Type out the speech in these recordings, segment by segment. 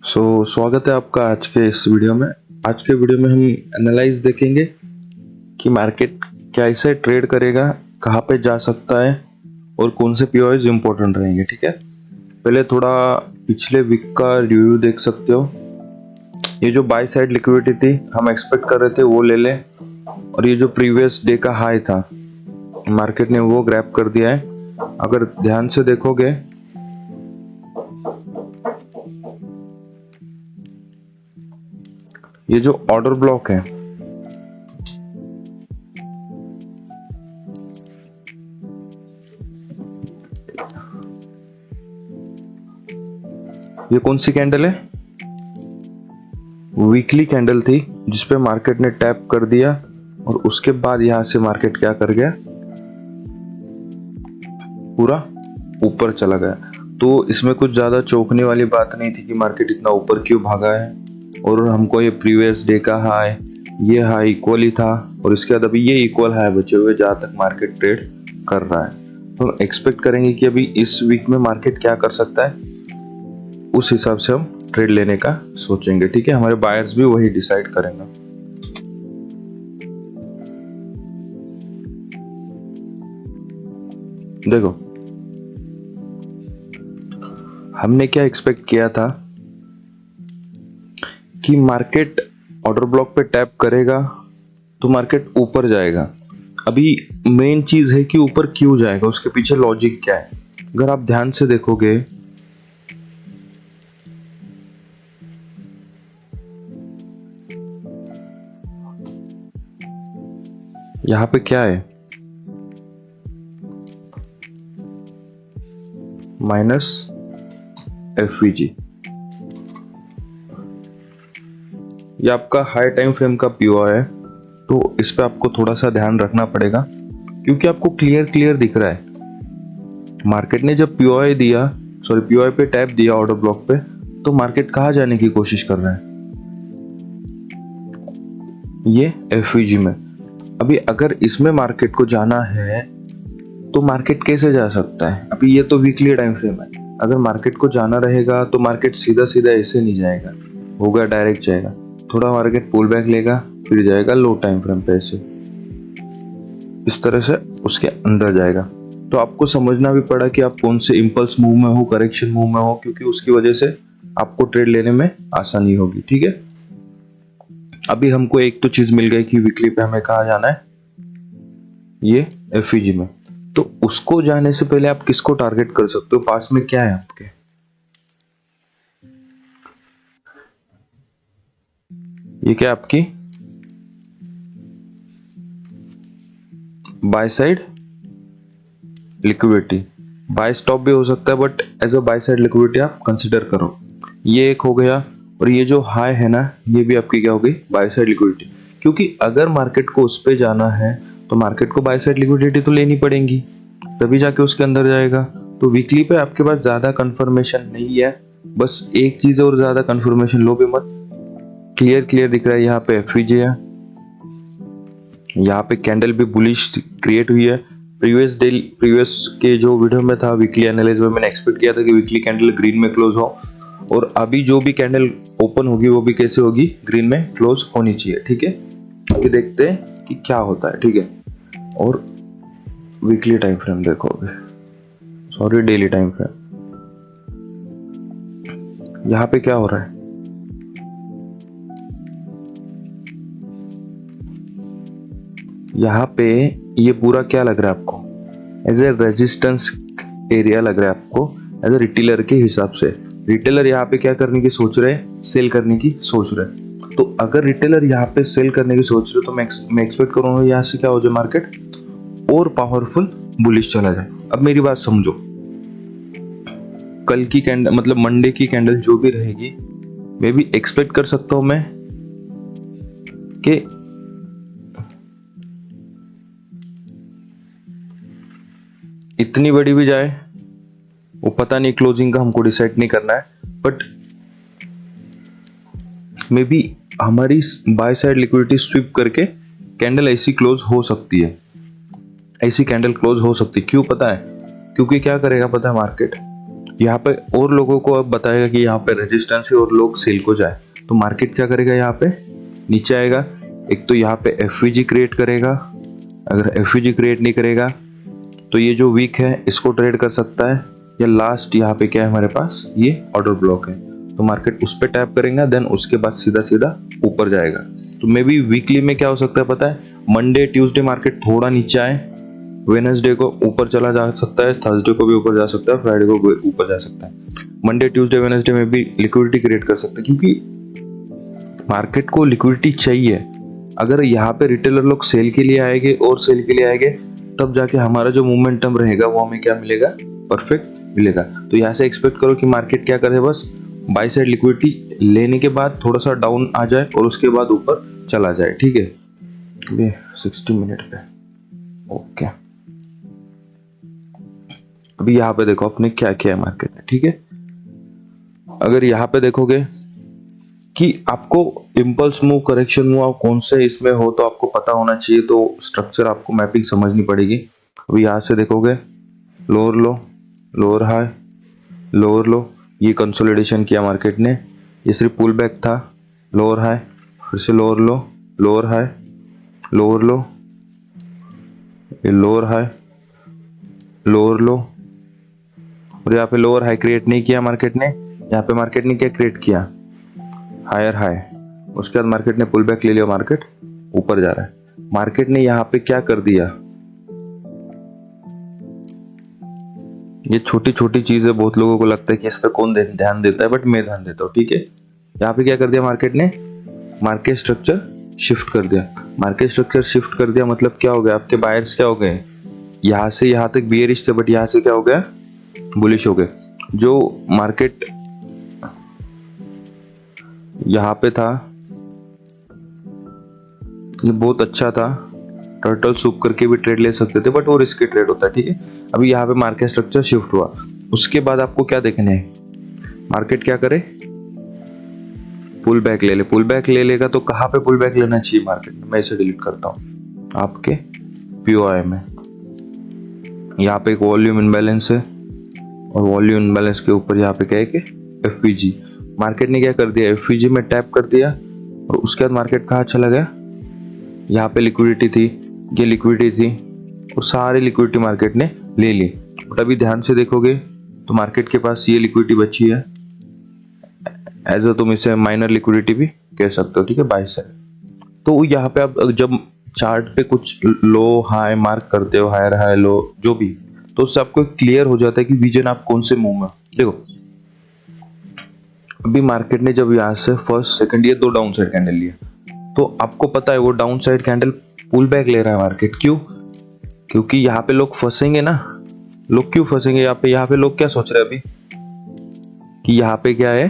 स्वागत है आपका आज के इस वीडियो में। आज के वीडियो में हम एनालाइज देखेंगे कि मार्केट कैसे ट्रेड करेगा, कहाँ पे जा सकता है और कौन से पीओआईज इंपॉर्टेंट रहेंगे। ठीक है, पहले थोड़ा पिछले वीक का रिव्यू देख सकते हो। ये जो बाय साइड लिक्विडिटी थी हम एक्सपेक्ट कर रहे थे वो ले लें, और ये जो प्रीवियस डे का हाई था मार्केट ने वो ग्रैब कर दिया है। अगर ध्यान से देखोगे ये जो ऑर्डर ब्लॉक है ये कौन सी कैंडल है? वीकली कैंडल थी जिसपे मार्केट ने टैप कर दिया और उसके बाद यहां से मार्केट क्या कर गया, पूरा ऊपर चला गया। तो इसमें कुछ ज्यादा चौंकने वाली बात नहीं थी कि मार्केट इतना ऊपर क्यों भागा है। और हमको ये प्रीवियस डे का हाई, ये हाई इक्वल ही था और इसके बाद अभी ये इक्वल हाई बचे हुए जहां तक मार्केट ट्रेड कर रहा है। तो हम एक्सपेक्ट करेंगे कि अभी इस वीक में मार्केट क्या कर सकता है, उस हिसाब से हम ट्रेड लेने का सोचेंगे। ठीक है, हमारे बायर्स भी वही डिसाइड करेंगे। देखो हमने क्या एक्सपेक्ट किया था कि मार्केट ऑर्डर ब्लॉक पे टैप करेगा तो मार्केट ऊपर जाएगा। अभी मेन चीज है कि ऊपर क्यों जाएगा, उसके पीछे लॉजिक क्या है। अगर आप ध्यान से देखोगे यहां पे क्या है, माइनस एफवीजी। ये आपका हाई टाइम फ्रेम का पीओआई है, तो इस पे आपको थोड़ा सा ध्यान रखना पड़ेगा क्योंकि आपको क्लियर दिख रहा है मार्केट ने जब पीओआई पे टैप दिया ऑर्डर ब्लॉक पे, तो मार्केट कहाँ जाने की कोशिश कर रहा है, ये एफवीजी में। अभी अगर इसमें मार्केट को जाना है तो मार्केट कैसे जा सकता है? अभी ये तो वीकली टाइम फ्रेम है। अगर मार्केट को जाना रहेगा तो मार्केट सीधा सीधा ऐसे नहीं जाएगा, होगा डायरेक्ट जाएगा। थोड़ा मार्केट पुल बैक लेगा फिर जाएगा लो टाइम फ्रेम पे, ऐसे इस तरह से उसके अंदर जाएगा। तो आपको समझना भी पड़ा कि आप कौन से इंपल्स मूव में हो, करेक्शन मूव में हो, क्योंकि उसकी वजह से आपको ट्रेड लेने में आसानी होगी। ठीक है, अभी हमको एक तो चीज मिल गई कि वीकली पे हमें कहा जाना है, ये एफईजी में। तो उसको जाने से पहले आप किसको टारगेट कर सकते हो, पास में क्या है आपके, ये क्या आपकी buy side liquidity. Buy stop भी हो सकता है but as a buy side liquidity आप कंसिडर करो। ये एक हो गया, और ये जो हाई है ना ये भी आपकी क्या हो गई, बाय साइड लिक्विडिटी। क्योंकि अगर मार्केट को उस पे जाना है तो मार्केट को बाय साइड लिक्विडिटी तो लेनी पड़ेगी, तभी जाके उसके अंदर जाएगा। तो वीकली पे आपके पास ज्यादा कंफर्मेशन नहीं है, बस एक चीज और ज्यादा कंफर्मेशन लो भी मत। क्लियर दिख रहा है, यहाँ पे एफवीजे है, यहाँ पे कैंडल भी बुलिश क्रिएट हुई है। प्रीवियस के जो वीडियो में था वीकली एनालिसिस में मैंने एक्सपेक्ट किया था कि वीकली कैंडल ग्रीन में क्लोज हो, और अभी जो भी कैंडल ओपन होगी वो भी कैसे होगी, ग्रीन में क्लोज होनी चाहिए। ठीक है, अभी देखते हैं कि क्या होता है। ठीक है, और वीकली टाइम फ्रेम देखोगे, सॉरी डेली टाइम फ्रेम, यहाँ पे क्या हो रहा है, यहाँ पे ये पूरा क्या लग रहा है आपको, एज ए रेजिस्टेंस एरिया लग रहा है आपको, एज ए रिटेलर के हिसाब से। रिटेलर यहाँ पे क्या करने की सोच रहे हैं, सेल करने की सोच रहे हैं। तो अगर रिटेलर यहाँ पे सेल करने की सोच रहे हो तो मैं एक्सपेक्ट करूंगा यहाँ से क्या हो जाए, मार्केट और पावरफुल बुलिश चला जाए। अब मेरी बात समझो, कल की कैंडल मतलब मंडे की कैंडल जो भी रहेगी, मैं भी एक्सपेक्ट कर सकता हूं मैं कि इतनी बड़ी भी जाए, वो पता नहीं, क्लोजिंग का हमको डिसाइड नहीं करना है, बट मे बी हमारी बाय साइड लिक्विडिटी स्वीप करके कैंडल ऐसी क्लोज हो सकती है, ऐसी कैंडल क्लोज हो सकती है। क्यों पता है? क्योंकि क्या करेगा पता है मार्केट, यहाँ पे और लोगों को अब बताएगा कि यहाँ पे रेजिस्टेंस है और लोग सेल को जाए, तो मार्केट क्या करेगा, यहाँ पे नीचे आएगा। एक तो यहाँ पे एफवीजी क्रिएट करेगा, अगर एफवीजी क्रिएट नहीं करेगा तो ये जो वीक है इसको ट्रेड कर सकता है, या लास्ट यहाँ पे क्या है हमारे पास, ये ऑर्डर ब्लॉक है, तो मार्केट उस पर टैप करेगा, देन उसके बाद सीधा सीधा ऊपर जाएगा। तो मे बी वीकली में क्या हो सकता है पता है, मंडे ट्यूसडे मार्केट थोड़ा नीचे आए, वेडनेसडे को ऊपर चला जा सकता है, थर्सडे को भी ऊपर जा सकता है, फ्राइडे को भी ऊपर जा सकता है। मंडे ट्यूसडे वेडनेसडे में भी लिक्विडिटी क्रिएट कर सकते हैं, क्योंकि मार्केट को लिक्विडिटी चाहिए। अगर यहाँ पे रिटेलर लोग सेल के लिए आएंगे और सेल के लिए आएंगे, तब जाके हमारा जो मोमेंटम रहेगा वो हमें क्या मिलेगा, परफेक्ट मिलेगा। तो यहाँ से एक्सपेक्ट करो कि मार्केट क्या करे, बस बाय साइड लिक्विडिटी लेने के बाद थोड़ा सा डाउन आ जाए और उसके बाद ऊपर चला जाए। ठीक है, अभी 60 मिनट पे ओके। अभी यहाँ पे देखो अपने क्या किया है मार्केट में। ठीक है, अगर यहाँ पे देखोगे कि आपको इम्पल्स मूव, करेक्शन मूव कौन से इसमें हो तो आपको पता होना चाहिए, तो स्ट्रक्चर आपको मैपिंग समझनी पड़ेगी। अभी यहाँ से देखोगे लोअर लो, लोअर हाई, लोअर लो, ये कंसोलिडेशन किया मार्केट ने, ये सिर्फ पुल बैक था, लोअर हाई, फिर से लोअर लो, लोअर हाई, लोअर लो, ये लोअर हाई, लोअर लो, और यहाँ पे लोअर हाई क्रिएट नहीं किया मार्केट ने, यहाँ पे मार्केट ने क्या क्रिएट किया, हायर हाई, उसके बाद मार्केट ने पुल बैक ले लिया, मार्केट ऊपर जा रहा है। मार्केट ने यहाँ पे क्या कर दिया, ये छोटी छोटी चीजें बहुत लोगों को लगता है कि इस पर कौन ध्यान देता है, बट मैं ध्यान देता हूँ। ठीक है, यहाँ पे क्या कर दिया मार्केट ने, मार्केट स्ट्रक्चर शिफ्ट कर दिया। मार्केट स्ट्रक्चर शिफ्ट कर दिया मतलब क्या हो गया, आपके बायर्स क्या हो गए, यहाँ से यहाँ तक बियरिश थे, बट यहाँ से क्या हो गया, बुलिश हो गए। जो मार्केट यहाँ पे था ये बहुत अच्छा था, टर्टल सूप करके भी ट्रेड ले सकते थे, बट वो रिस्की ट्रेड होता है। ठीक है, अभी यहाँ पे मार्केट स्ट्रक्चर शिफ्ट हुआ, उसके बाद आपको क्या देखना है, मार्केट क्या करे, पुल बैक ले ले। पुल बैक ले लेगा तो कहाँ पे पुल बैक लेना चाहिए मार्केट में, मैं इसे डिलीट करता हूँ आपके पीओआई में। यहाँ पे एक वॉल्यूम इनबैलेंस है और वॉल्यूम इनबैलेंस के ऊपर यहाँ पे क्या है कि एफपीजी। मार्केट ने क्या कर दिया, एफपीजी में टैप कर दिया और उसके बाद मार्केट कहाँ चला गया, यहाँ पे लिक्विडिटी थी, ये लिक्विडिटी थी और सारी लिक्विडिटी मार्केट ने ले ली। बट अभी ध्यान से देखोगे तो मार्केट के पास ये लिक्विडिटी बची है, एज तुम इसे माइनर लिक्विडिटी भी कह सकते हो। ठीक है, बाय साइड। तो यहाँ पे आप जब चार्ट पे कुछ लो हाई मार्क करते हो, हायर हाई लो जो भी, तो उससे आपको क्लियर हो जाता है कि विजन आप कौन से मूव में। देखो अभी मार्केट ने जब यहाँ से फर्स्ट सेकंड ये दो डाउन साइड कैंडल लिए, तो आपको पता है वो down side candle pull back ले रहा है मार्केट। क्यों, क्योंकि यहाँ पे लोग फंसेंगे ना। लोग क्यों फंसेंगे यहाँ पे लोग क्या सोच रहे हैं अभी कि यहाँ पे क्या है,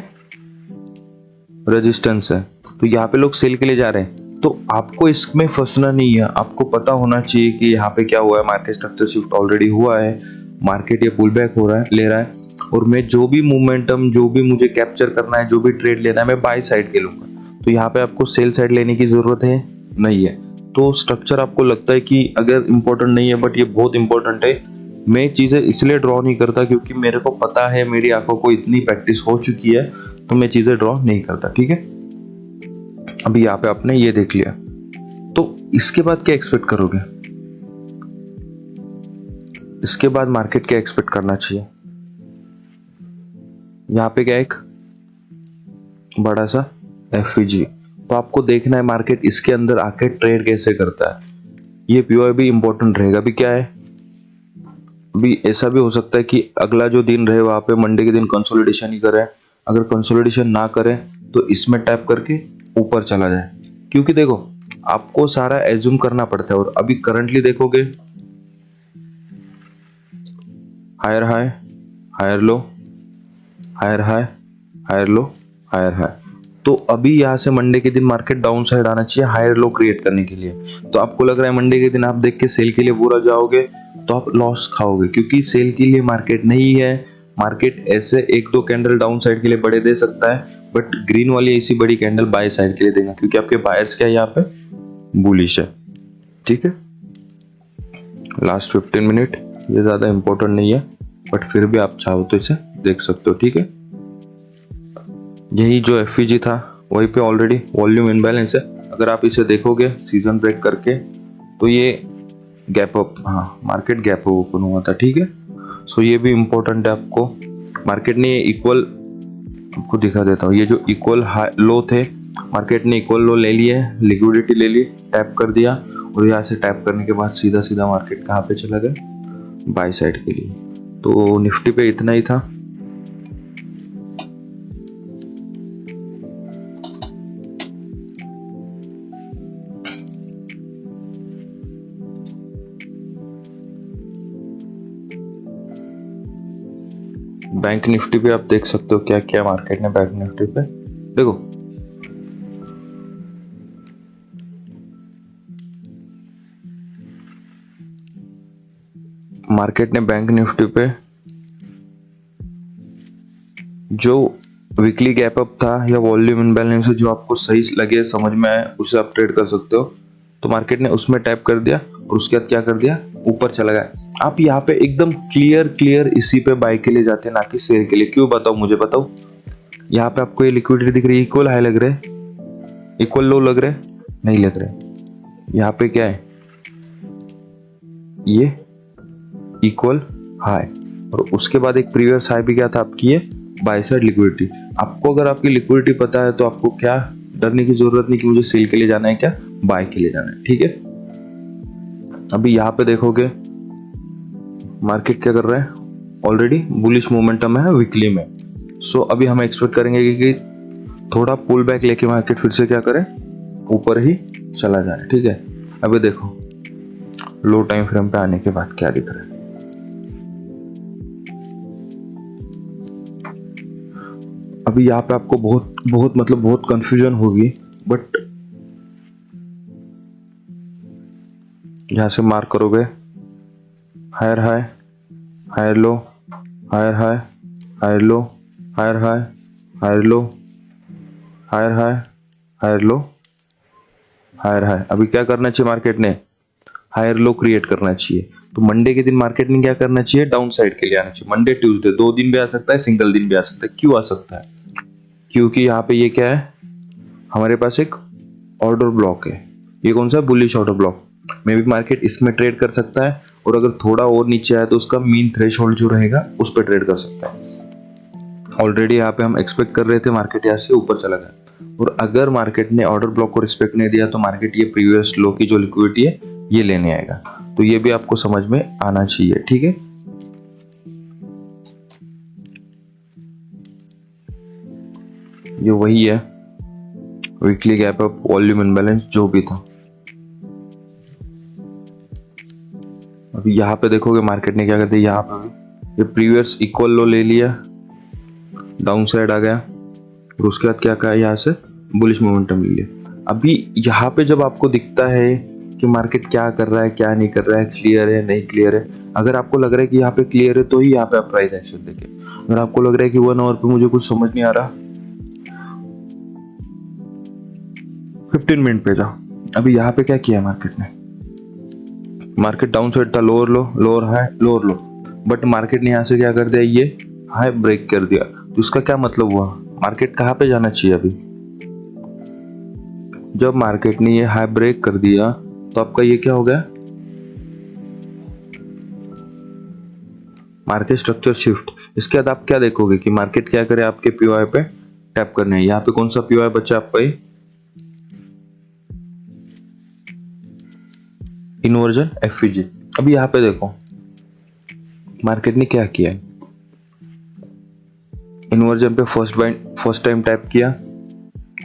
रेजिस्टेंस है, तो यहाँ पे लोग सेल के लिए जा रहे हैं। तो आपको इसमें फंसना नहीं है, आपको पता होना चाहिए कि यहाँ पे क्या हुआ है, मार्केट स्ट्रक्चर शिफ्ट ऑलरेडी हुआ है, मार्केट ये पुल बैक हो रहा है, ले रहा है, और मैं जो भी मोमेंटम, जो भी मुझे कैप्चर करना है, जो भी ट्रेड लेना है, मैं बाय साइड के लूंगा। तो यहाँ पे आपको सेल साइड लेने की जरूरत है नहीं है। तो स्ट्रक्चर आपको लगता है कि अगर इंपॉर्टेंट नहीं है, बट ये बहुत इंपॉर्टेंट है। मैं चीजें इसलिए ड्रॉ नहीं करता क्योंकि मेरे को पता है, मेरी आंखों को इतनी प्रैक्टिस हो चुकी है, तो मैं चीजें ड्रॉ नहीं करता। ठीक है, अभी यहाँ पे आपने ये देख लिया, तो इसके बाद क्या एक्सपेक्ट करोगे, इसके बाद मार्केट क्या एक्सपेक्ट करना चाहिए। यहाँ पे क्या एक बड़ा सा एफवीजी, तो आपको देखना है मार्केट इसके अंदर आके ट्रेड कैसे करता है। ये पीओआई भी इंपॉर्टेंट रहेगा। अभी क्या है, अभी ऐसा भी हो सकता है कि अगला जो दिन रहे वहां पे मंडे के दिन कंसोलिडेशन ही करे, अगर कंसोलिडेशन ना करे तो इसमें टैप करके ऊपर चला जाए। क्योंकि देखो आपको सारा एज्यूम करना पड़ता है, और अभी करंटली देखोगे higher high, higher low, higher high, higher low, higher high. तो अभी यहाँ से मंडे के दिन मार्केट डाउन साइड आना चाहिए हायर लो क्रिएट करने के लिए। तो आपको लग रहा है मंडे के दिन आप देख के सेल के लिए पूरा जाओगे तो आप लॉस खाओगे, क्योंकि सेल के लिए मार्केट नहीं है। मार्केट ऐसे एक दो कैंडल डाउन साइड के लिए बड़े दे सकता है, बट ग्रीन वाली ऐसी बड़ी कैंडल बाय साइड के लिए देगा, क्योंकि आपके बायर्स क्या है यहाँ पे, बुलिश है। ठीक है, लास्ट 15 मिनट ये ज्यादा इंपॉर्टेंट नहीं है, बट फिर भी आप चाहो तो इसे देख सकते हो, ठीक है। यही जो एफईजी था वहीं पे ऑलरेडी वॉल्यूम इनबैलेंस है। अगर आप इसे देखोगे सीजन ब्रेक करके तो ये गैप अप, हाँ मार्केट गैप अप ओपन हुआ था, ठीक है। सो ये भी इम्पोर्टेंट है आपको। मार्केट ने इक्वल, आपको दिखा देता हूँ, ये जो इक्वल हाई लो थे, मार्केट ने इक्वल लो ले लिए, लिक्विडिटी ले ली, टैप कर दिया, और यहाँ से टैप करने के बाद सीधा सीधा मार्केट कहाँ पे चला गया, बाय साइड के लिए। तो निफ्टी पे इतना ही था। बैंक निफ्टी पे आप देख सकते हो क्या क्या मार्केट ने बैंक निफ्टी पे देखो, मार्केट ने बैंक निफ्टी पे जो वीकली गैप अप था या वॉल्यूम इनबैलेंस जो आपको सही लगे, समझ में आए, उसे आप ट्रेड कर सकते हो। तो मार्केट ने उसमें टैप कर दिया और उसके बाद क्या कर दिया, ऊपर चला गया। आप यहाँ पे एकदम क्लियर इसी पे बाय के लिए जाते हैं, ना कि सेल के लिए। क्यों बताओ, मुझे बताओ। यहाँ पे आपको ये लिक्विडिटी दिख रही है, इक्वल हाई लग रहे, इक्वल लो लग रहे, नहीं लग रहे। यहाँ पे क्या है, ये इक्वल हाई, और उसके बाद एक प्रीवियस हाई भी क्या था आपकी, ये बाय साइड लिक्विडिटी। आपको अगर आपकी लिक्विडिटी पता है तो आपको क्या डरने की जरूरत नहीं कि मुझे सेल के लिए जाना है, क्या बाय के लिए जाना है, ठीक है। अभी यहाँ पे देखोगे मार्केट क्या कर रहा है, ऑलरेडी बुलिश मोमेंटम है वीकली में। सो अभी हम एक्सपेक्ट करेंगे कि थोड़ा पुल बैक लेके मार्केट फिर से क्या करे, ऊपर ही चला जाए, ठीक है। अभी देखो लो टाइम फ्रेम पे आने के बाद क्या दिख रहा है। अभी यहाँ पे आपको बहुत कंफ्यूजन होगी, बट यहां से मार्क करोगे higher high, higher low, higher high, higher low, higher high, higher low, higher high, higher low, higher high. अभी क्या करना चाहिए मार्केट ने, हायर लो क्रिएट करना चाहिए। तो मंडे के दिन मार्केट ने क्या करना चाहिए, डाउन साइड के लिए आना चाहिए। मंडे ट्यूसडे 2 दिन भी आ सकता है, सिंगल दिन भी आ सकता है। क्यों आ सकता है, क्योंकि यहाँ पे ये क्या है, हमारे पास एक ऑर्डर ब्लॉक है। ये कौन सा, बुलिश ऑर्डर ब्लॉक। मे भी मार्केट इसमें ट्रेड कर सकता है, और अगर थोड़ा और नीचे आया तो उसका मीन थ्रेशोल्ड जो रहेगा उस पर ट्रेड कर सकता है। ऑलरेडी यहाँ पे हम एक्सपेक्ट कर रहे थे मार्केट यहाँ से ऊपर चला गया, और अगर मार्केट ने ऑर्डर ब्लॉक को रिस्पेक्ट नहीं दिया तो मार्केट ये प्रीवियस लो की जो लिक्विडिटी है ये लेने आएगा। तो ये भी आपको समझ में आना चाहिए, ठीक है। ये वही है weekly gap up, volume imbalance जो भी था। अभी यहाँ पे देखोगे मार्केट ने क्या कर दिया, यहाँ पे भी ये प्रीवियस इक्वल लो ले लिया, डाउन साइड आ गया, और उसके बाद क्या कहा, यहाँ से बुलिश मोमेंटम ले लिया। अभी यहाँ पे जब आपको दिखता है कि मार्केट क्या कर रहा है क्या नहीं कर रहा है, क्लियर है नहीं क्लियर है, अगर आपको लग रहा है कि यहाँ पे क्लियर है तो ही यहाँ पे आप प्राइस एक्शन देखें। अगर आपको लग रहा है कि 1 आवर पे मुझे कुछ समझ नहीं आ रहा, 15 मिनट पे जाओ। अभी यहाँ पे क्या किया मार्केट ने, मार्केट डाउन साइड था, lower low, lower high, lower low, but market ने यहाँ से क्या कर दिया, ये हाई ब्रेक कर दिया। तो इसका क्या मतलब हुआ, मार्केट कहाँ पे जाना चाहिए। अभी जब मार्केट ने ये हाई ब्रेक कर दिया तो आपका ये क्या हो गया, मार्केट स्ट्रक्चर शिफ्ट। इसके बाद आप क्या देखोगे कि मार्केट क्या करे, आपके पीओआई पे टैप करने है। यहाँ पे कौन सा पीओआई बचा आपका, ये इन्वर्जन एफईजी। अभी यहाँ पे देखो मार्केट ने क्या किया, इन्वर्जन पे फर्स्ट टाइम टैप किया,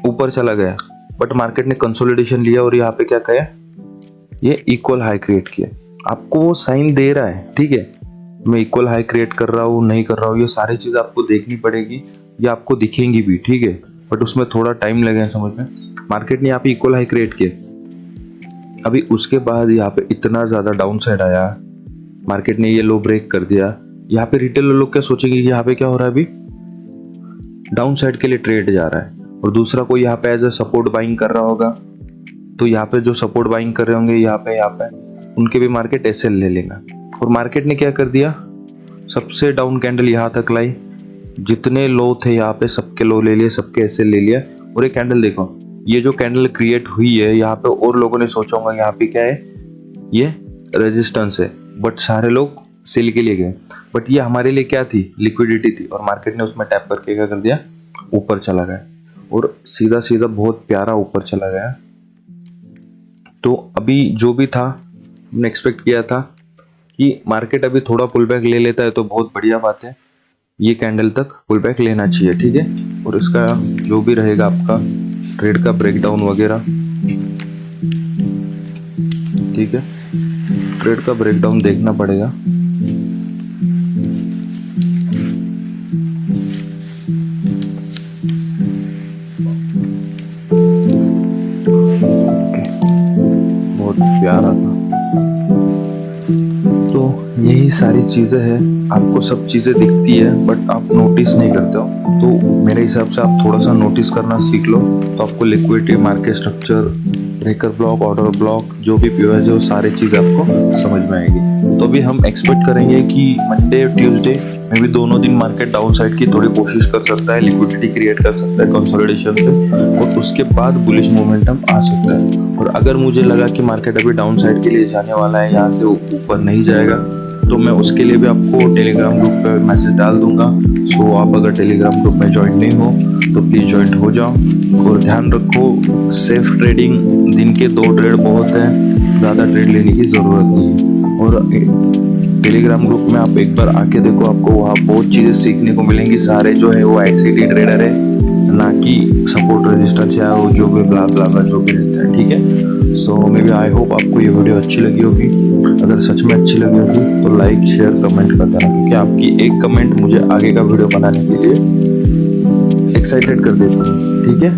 ऊपर चला गया, बट मार्केट ने कंसोलिडेशन लिया और यहाँ पे क्या किया, ये इक्वल हाई क्रिएट किया। आपको वो साइन दे रहा है, ठीक है, मैं इक्वल हाई क्रिएट कर रहा हूँ नहीं कर रहा हूँ, ये सारी चीज आपको देखनी पड़ेगी, ये आपको दिखेंगी भी, ठीक है, बट उसमें थोड़ा टाइम लगेगा समझ में। मार्केट ने यहाँ पे इक्वल हाई क्रिएट किया, अभी उसके बाद यहाँ पे इतना ज्यादा डाउन साइड आया, मार्केट ने ये लो ब्रेक कर दिया। यहाँ पे रिटेल लोग क्या सोचेंगे कि यहाँ पे क्या हो रहा है, अभी डाउन साइड के लिए ट्रेड जा रहा है, और दूसरा कोई यहाँ पे एज अ सपोर्ट बाइंग कर रहा होगा, तो यहाँ पे जो सपोर्ट बाइंग कर रहे होंगे यहाँ पे उनके भी मार्केट एसएल ले लेगा। और मार्केट ने क्या कर दिया, सबसे डाउन कैंडल यहाँ तक लाई, जितने लो थे यहाँ पे सबके लो ले लिए, सबके ऐसे ले लिया। और ये कैंडल देखो, ये जो कैंडल क्रिएट हुई है यहाँ पे, और लोगों ने सोचा होगा यहाँ पे क्या है, ये रेजिस्टेंस है, बट सारे लोग सेल के लिए गए। बट ये हमारे लिए क्या थी, लिक्विडिटी थी, और मार्केट ने उसमें टैप करके क्या कर दिया, ऊपर चला गया, और सीधा सीधा बहुत प्यारा ऊपर चला गया। तो अभी जो भी था, हमने एक्सपेक्ट किया था कि मार्केट अभी थोड़ा पुल बैक ले लेता है तो बहुत बढ़िया बात है, ये कैंडल तक पुल बैक लेना चाहिए, ठीक है। और इसका जो भी रहेगा आपका ट्रेड का ब्रेकडाउन वगैरह, ठीक है, ट्रेड का ब्रेकडाउन देखना पड़ेगा। ओके, बहुत प्यारा था। तो यही सारी चीज़ें हैं, आपको सब चीज़ें दिखती है बट आप नोटिस नहीं करते हो। तो मेरे हिसाब से आप थोड़ा सा नोटिस करना सीख लो, तो आपको liquidity, market structure, breaker block, order block, जो भी पीओएस है वो सारी चीज़ें आपको समझ में आएगी। तो अभी हम एक्सपेक्ट करेंगे कि मंडे और ट्यूसडे में भी दोनों दिन मार्केट डाउन साइड की थोड़ी कोशिश कर सकता है, लिक्विडिटी क्रिएट कर सकता है कंसोलिडेशन से, और उसके बाद बुलिश मोमेंटम आ सकता है। और अगर मुझे लगा कि मार्केट अभी डाउन साइड के लिए जाने वाला है, यहाँ से ऊपर नहीं जाएगा, तो मैं उसके लिए भी आपको टेलीग्राम ग्रुप पे मैसेज डाल दूंगा। सो आप अगर टेलीग्राम ग्रुप में ज्वाइन नहीं हो तो प्लीज़ ज्वाइन हो जाओ। और ध्यान रखो, सेफ ट्रेडिंग, दिन के 2 ट्रेड बहुत है, ज़्यादा ट्रेड लेने की ज़रूरत नहीं है। और टेलीग्राम ग्रुप में आप एक बार आके देखो, आपको वहाँ बहुत चीज़ें सीखने को मिलेंगी। सारे जो है वो ICD ट्रेडर है, ना कि सपोर्ट रेजिस्टेंस या वो जो भी ब्ला ब्ला ब्ला जो भी रहता है, ठीक है। सो मे बी आई होप आपको ये वीडियो अच्छी लगी होगी। अगर सच में अच्छी लगी होगी तो लाइक, शेयर, कमेंट कर देना, क्योंकि आपकी एक कमेंट मुझे आगे का वीडियो बनाने के लिए एक्साइटेड कर देती है, ठीक है।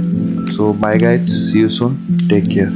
So bye guys, see you soon, take care.